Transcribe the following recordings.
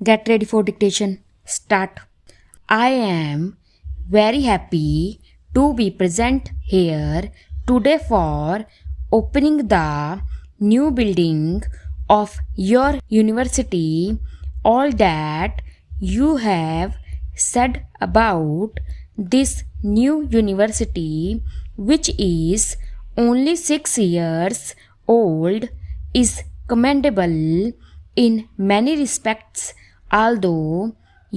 Get ready for dictation. Start. I am very happy to be present here today for opening the new building of your university. All that you have said about this new university, which is only 6 years old, is commendable in many respects, although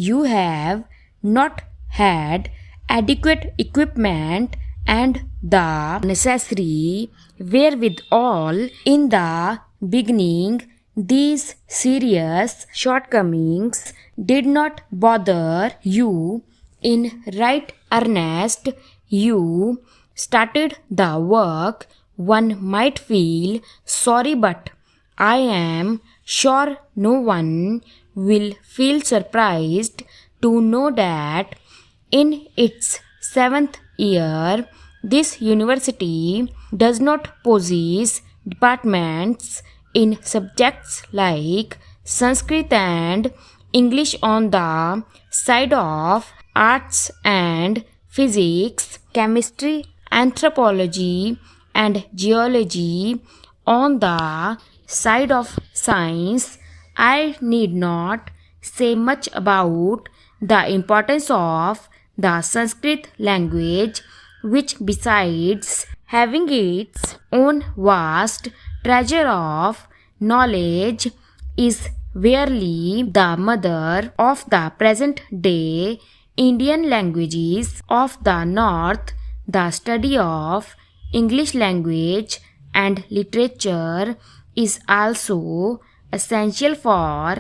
you have not had adequate equipment and the necessary wherewithal in the beginning. These serious shortcomings did not bother you. In right earnest, you started the work. One might feel sorry, but I am sure no one will feel surprised to know that in its 7th year, this university does not possess departments in subjects like Sanskrit and English on the side of arts and physics, chemistry, anthropology, and geology on the side of science. I need not say much about the importance of the Sanskrit language, which, besides having its own vast treasure of knowledge, is verily the mother of the present day Indian languages of the North. The study of English language and literature is also essential for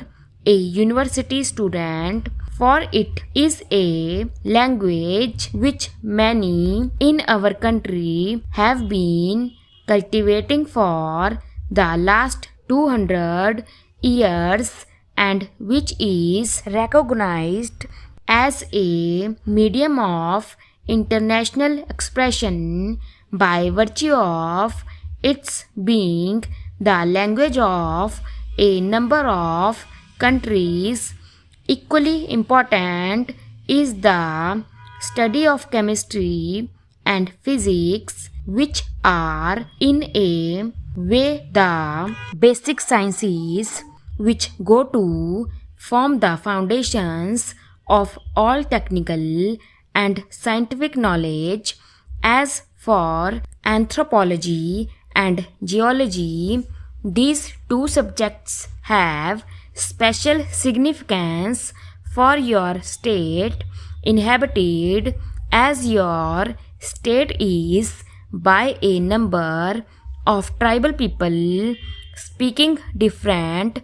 a university student, for it is a language which many in our country have been cultivating for the last 200 years and which is recognized as a medium of international expression by virtue of its being the language of a number of countries. Equally important is the study of chemistry and physics, which are in a way the basic sciences which go to form the foundations of all technical and scientific knowledge. As for anthropology and geology, these two subjects have special significance for your state, inhabited as your state is by a number of tribal people speaking different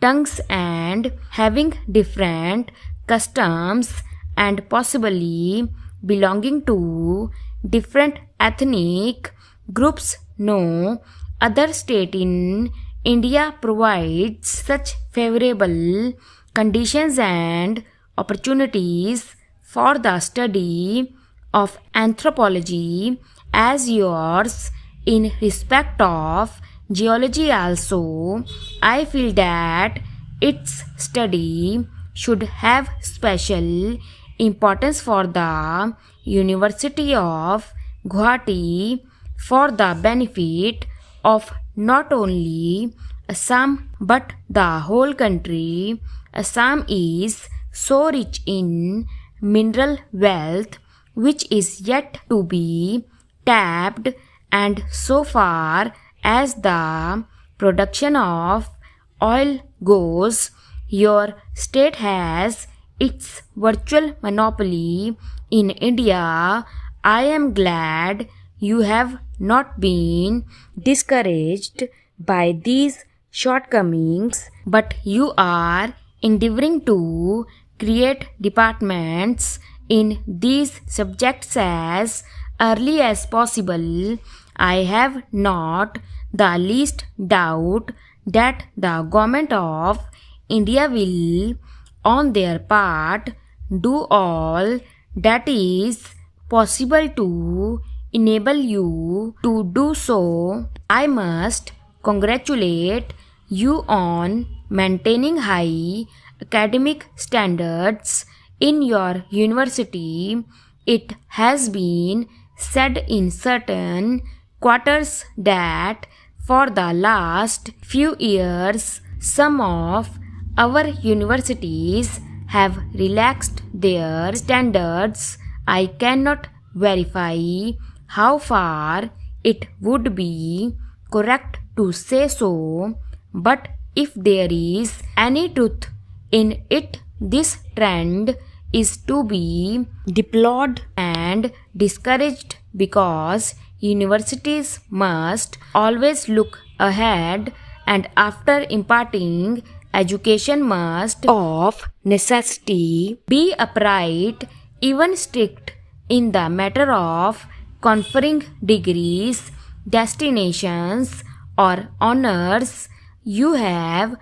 tongues and having different customs and possibly belonging to different ethnic groups. No other state in India provides such favorable conditions and opportunities for the study of anthropology as yours. In respect of geology also, I feel that its study should have special importance for the University of Guwahati for the benefit of not only Assam but the whole country. Assam is so rich in mineral wealth which is yet to be tapped, and so far as the production of oil goes, your state has its virtual monopoly in India. I am glad you have not been discouraged by these shortcomings, but you are endeavoring to create departments in these subjects as early as possible. I have not the least doubt that the government of India will, on their part, do all that is possible to enable you to do so. I must congratulate you on maintaining high academic standards in your university. It has been said in certain quarters that for the last few years, some of our universities have relaxed their standards. I cannot verify how far it would be correct to say so, but if there is any truth in it, this trend is to be deplored and discouraged because universities must always look ahead and after imparting education must of necessity be upright, even strict in the matter of conferring degrees, destinations, or honors. You have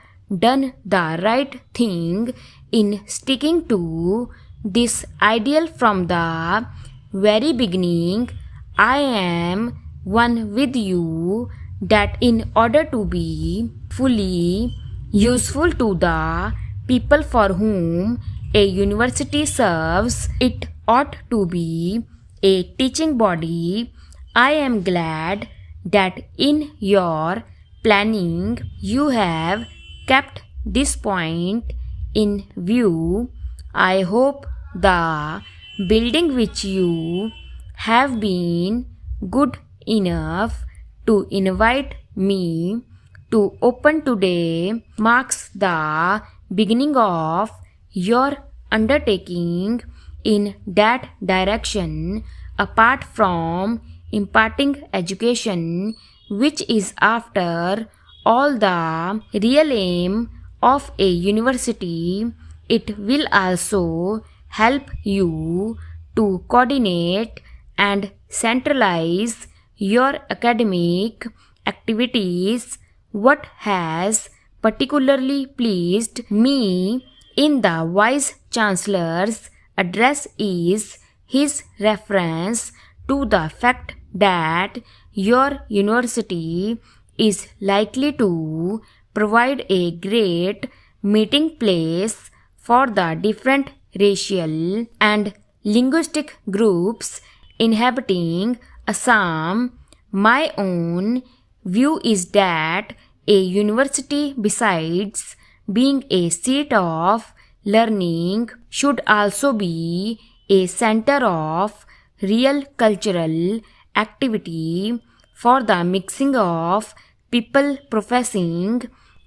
done the right thing in sticking to this ideal from the very beginning. I am one with you that in order to be fully useful to the people for whom a university serves, it ought to be a teaching body. I am glad that in your planning you have kept this point in view. I hope the building which you have been good enough to invite me to open today marks the beginning of your undertaking in that direction. Apart from imparting education, which is after all the real aim of a university, it will also help you to coordinate and centralize your academic activities. What has particularly pleased me in the Vice Chancellor's address is his reference to the fact that your university is likely to provide a great meeting place for the different racial and linguistic groups inhabiting Assam. My own view is that a university, besides being a seat of learning, should also be a center of real cultural activity for the mixing of people professing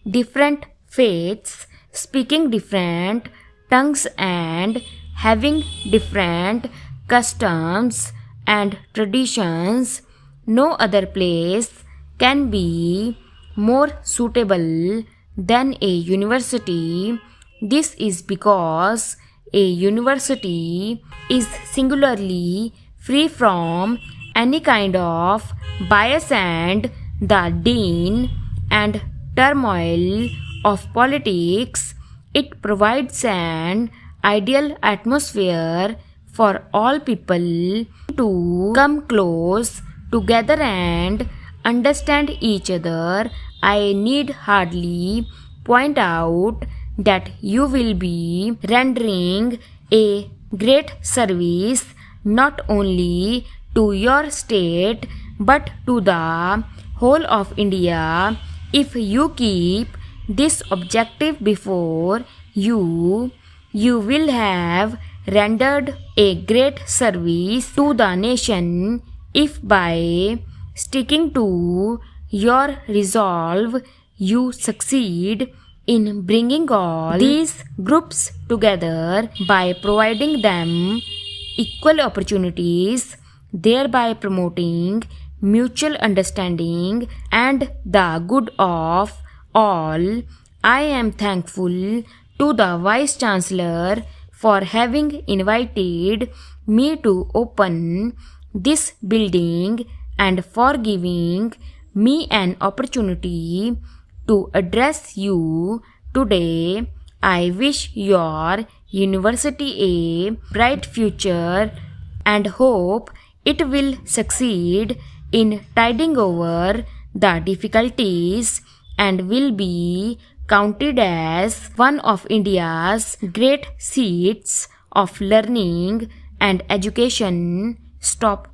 different faiths, speaking different tongues, and having different customs and traditions. No other place can be more suitable than a university. This is because a university is singularly free from any kind of bias and the din and turmoil of politics. It provides an ideal atmosphere for all people to come close together and understand each other. I need hardly point out that you will be rendering a great service not only to your state but to the whole of India if you keep this objective before you. You will have rendered a great service to the nation if by sticking to your resolve you succeed in bringing all these groups together by providing them equal opportunities, thereby promoting mutual understanding and the good of all. I am thankful to the Vice Chancellor for having invited me to open this building and for giving me an opportunity to address you today. I wish your university a bright future and hope it will succeed in tiding over the difficulties and will be counted as one of India's great seats of learning and education. Stop.